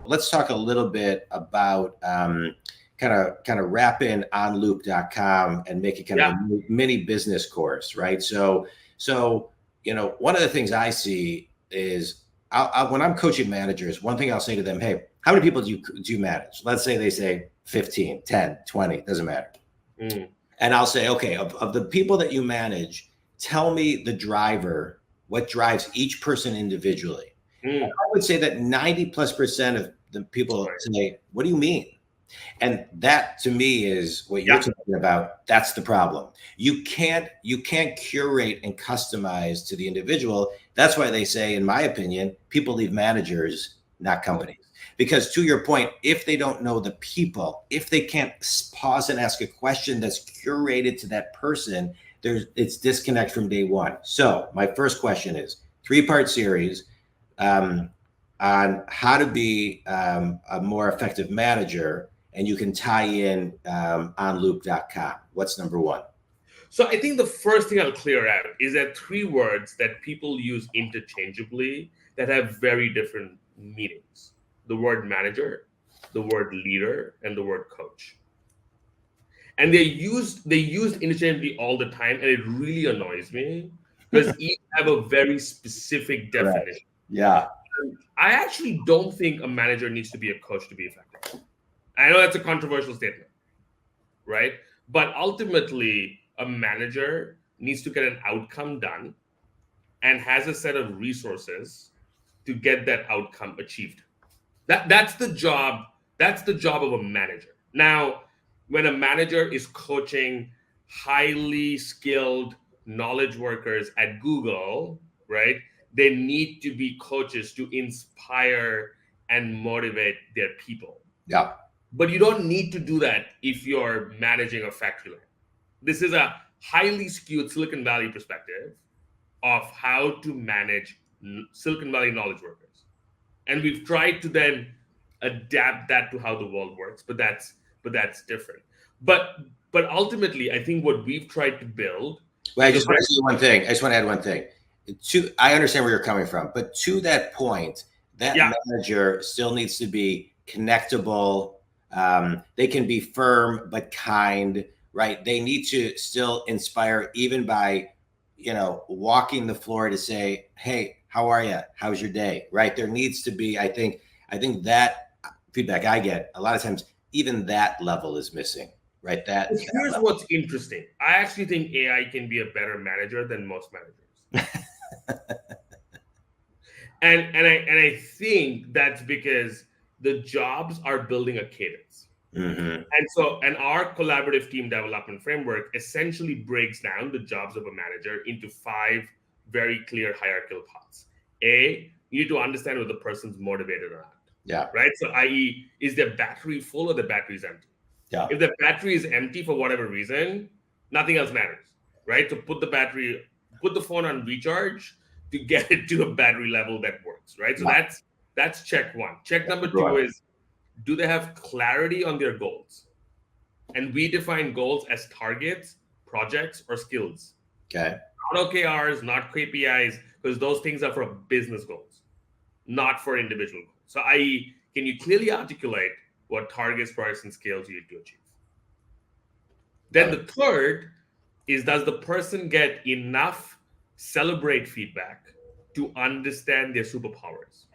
let's talk a little bit about kind of wrap in OnLoop.com and make it kind of a mini business course, right? So one of the things I see is when I'm coaching managers, one thing I'll say to them, hey, how many people do you manage? Let's say they say 15, 10, 20, doesn't matter. And I'll say, okay, of the people that you manage, tell me the driver, what drives each person individually. I would say that 90+% of the people say, what do you mean? And that to me is what you're talking about. That's the problem. You can't curate and customize to the individual. That's why they say, in my opinion, people leave managers, not companies. Because to your point, if they don't know the people, if they can't pause and ask a question that's curated to that person, it's disconnect from day one. So my first question is 3-part series on how to be a more effective manager. And you can tie in OnLoop.com. What's number one? So I think the first thing I'll clear out is that 3 words that people use interchangeably that have very different meanings. The word manager, the word leader, and the word coach. And they're used interchangeably all the time, and it really annoys me because each have a very specific definition. Right. Yeah. I actually don't think a manager needs to be a coach to be effective. I know that's a controversial statement, right? But ultimately, a manager needs to get an outcome done and has a set of resources to get that outcome achieved. That's the job. That's the job of a manager. Now, when a manager is coaching highly skilled knowledge workers at Google, right? They need to be coaches to inspire and motivate their people. Yeah. But you don't need to do that if you're managing a factory line. This is a highly skewed Silicon Valley perspective of how to manage Silicon Valley knowledge workers. And we've tried to then adapt that to how the world works, but that's different. But ultimately, I think what we've tried to build. Well, I just want to say one thing. I just want to add one thing. I understand where you're coming from, but to that point, that manager still needs to be connectable. They can be firm but kind, right? They need to still inspire, even by, walking the floor to say, "Hey, how are you? How's your day?" Right? There needs to be. I think that feedback I get a lot of times, even that level is missing, right? Here's what's interesting. I actually think AI can be a better manager than most managers. and I think that's because the jobs are building a cadence. And our collaborative team development framework essentially breaks down the jobs of a manager into 5 very clear hierarchical paths. A, you need to understand whether the person's motivated or not. Yeah. Right. So, i.e., is their battery full or the battery is empty? Yeah. If the battery is empty for whatever reason, nothing else matters. Right. So put the phone on recharge to get it to a battery level that works. Right. So that's check 1. Check number 2 is, do they have clarity on their goals? And we define goals as targets, projects, or skills. Okay. Not OKRs, not KPIs, because those things are for business goals, not for individual goals. So, i.e., can you clearly articulate what targets, projects, and skills you need to achieve? Then the third is, does the person get enough celebrate feedback to understand their superpowers?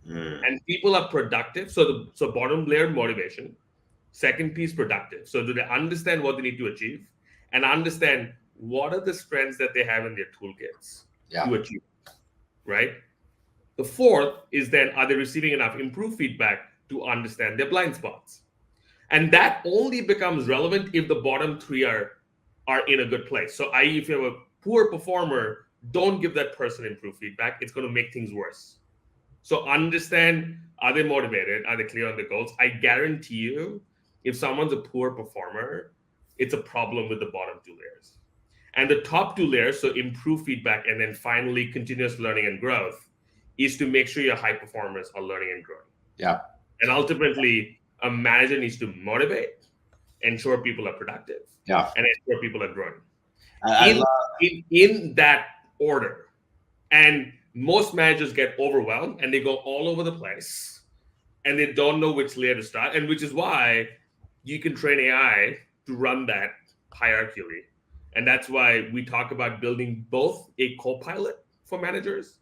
And people are productive. So bottom layer, motivation. Second piece, productive. So do they understand what they need to achieve and understand what are the strengths that they have in their toolkits to achieve, right? The fourth is then, are they receiving enough improved feedback to understand their blind spots? And that only becomes relevant if the bottom 3 are in a good place. So, i.e., if you have a poor performer, don't give that person improved feedback. It's going to make things worse. So understand, are they motivated? Are they clear on the goals? I guarantee you, if someone's a poor performer, it's a problem with the bottom 2 layers. And the top 2 layers, so improve feedback, and then finally continuous learning and growth, is to make sure your high performers are learning and growing. Yeah. And ultimately, a manager needs to motivate, ensure people are productive, and ensure people are growing. In that order. And most managers get overwhelmed and they go all over the place. and they don't know which layer to start, and which is why you can train AI to run that hierarchically. And that's why we talk about building both a co-pilot for managers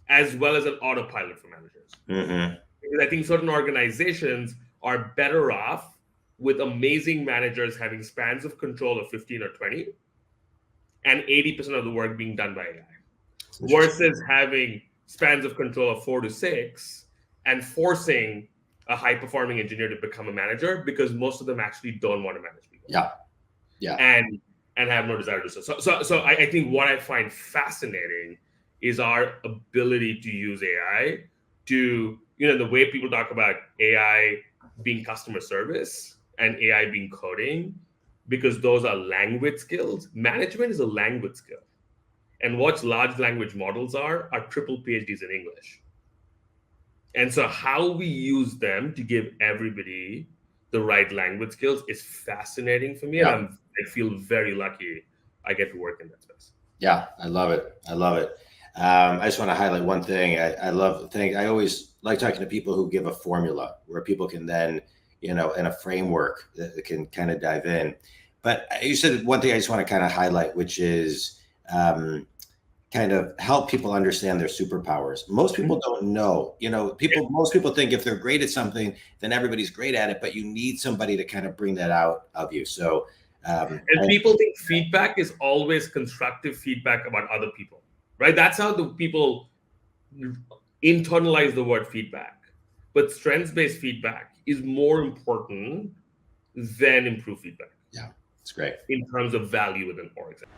as well as an autopilot for managers. Mm-hmm. Because I think certain organizations are better off with amazing managers having spans of control of 15 or 20 and 80% of the work being done by AI versus having spans of control of 4 to 6 and forcing a high-performing engineer to become a manager because most of them actually don't want to manage people. Yeah. And have no desire to do so. So I think what I find fascinating is our ability to use AI to, the way people talk about AI being customer service and AI being coding, because those are language skills. Management is a language skill. And what large language models are triple PhDs in English. And so how we use them to give everybody the right language skills is fascinating for me. Yeah. And I feel very lucky I get to work in that space. Yeah, I love it. I just want to highlight one thing. I always like talking to people who give a formula where people can then, in a framework that can kind of dive in. But you said one thing I just want to kind of highlight, which is kind of help people understand their superpowers. Most people don't know, most people think if they're great at something, then everybody's great at it, but you need somebody to kind of bring that out of you. So, and people think feedback is always constructive feedback about other people, right? That's how the people internalize the word feedback. But strengths-based feedback is more important than improved feedback. Yeah, it's great. In terms of value within, for example.